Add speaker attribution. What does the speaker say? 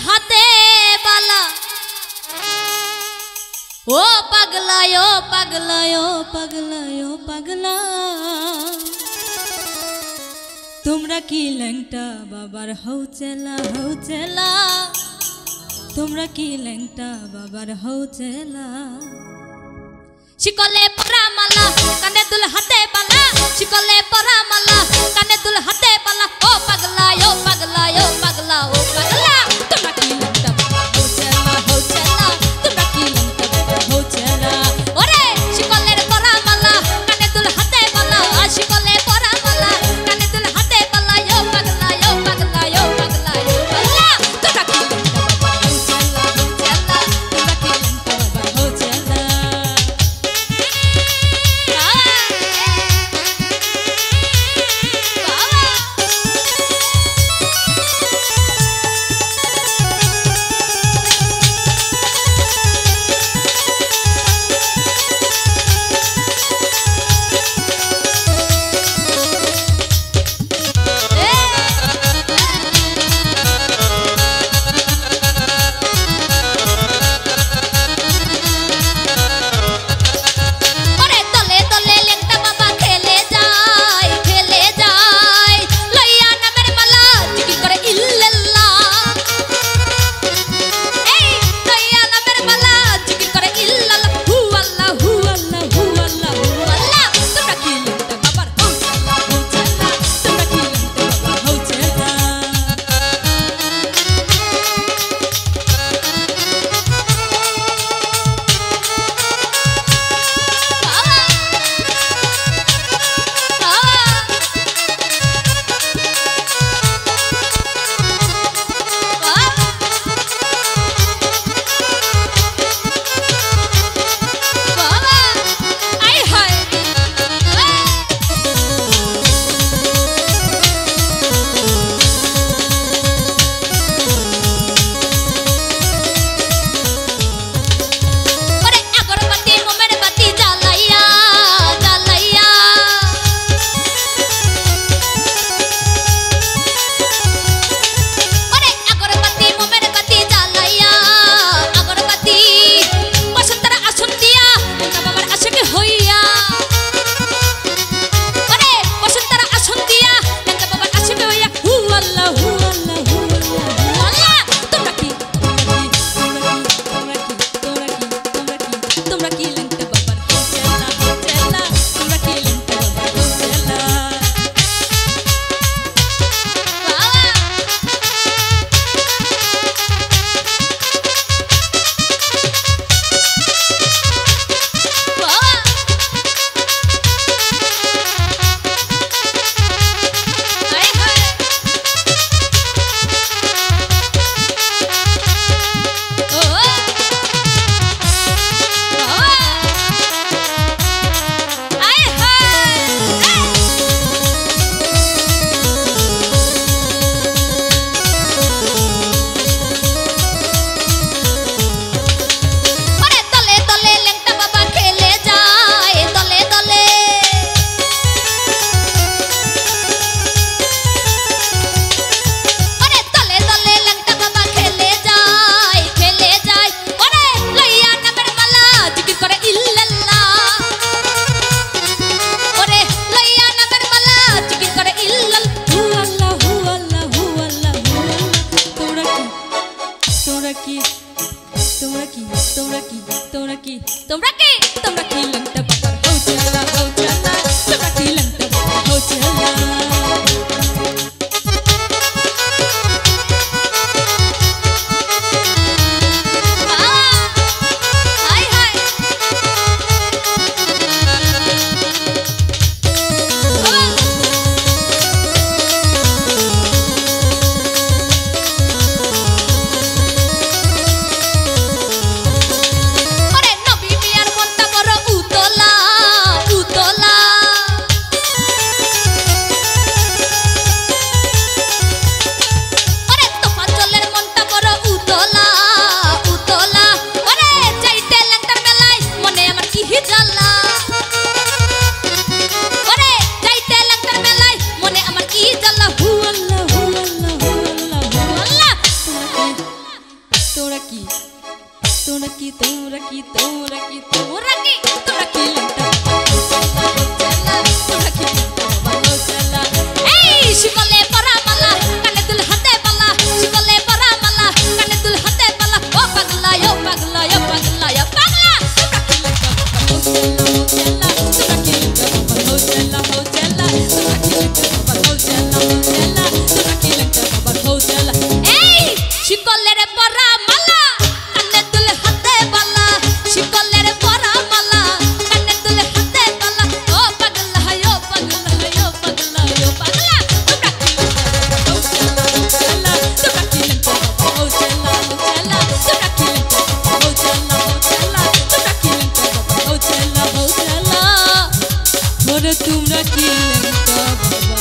Speaker 1: हाथे बाला ओ पगला ओ पगला ओ पगला ओ पगला तुमरा की लंगटा बाबार हौ चला तुमरा की लंगटा बाबार हौ चला शिकले परा माला काने दुल हाथे बाला शिकले परा माला काने दुल हाथे बाला ओ पगला ओ पगला ओ पगला ओ पगला तुमरा की लंगटा बाबार हौ चला तुमरा की लंगटा बाबार हौ चला ओरे शिकले परा माला काने दुल हाथे बाला शिकले परा माला काने दुल हाथे बाला ओ पगला ओ पगला ओ पगला ओ पगला तुमरा की लंगटा बाबार हौ चला तुमरा की लंगटा बाबार हौ चला তোমরা কি তোমরা কি লেংটা তোমরা কি এই শিকলে পরা মালা কানে দুল হাতে বালা শিকলে পরা মালা কানে দুল হাতে বালা ও পাগলা ও পাগলা ও পাগলা ও পাগলা তোমরা কি লেংটা তোমরা কি লেংটা তোমরা কি লেংটা এই শিকলের পরা মালা কানে দুল হাতে বালা শিকলের পরা মালা কানে দুল হাতে বালা ও পাগলা ও পাগলা ও পাগলা ও পাগলা তোমরা কি তোমরা কি তোমরা কি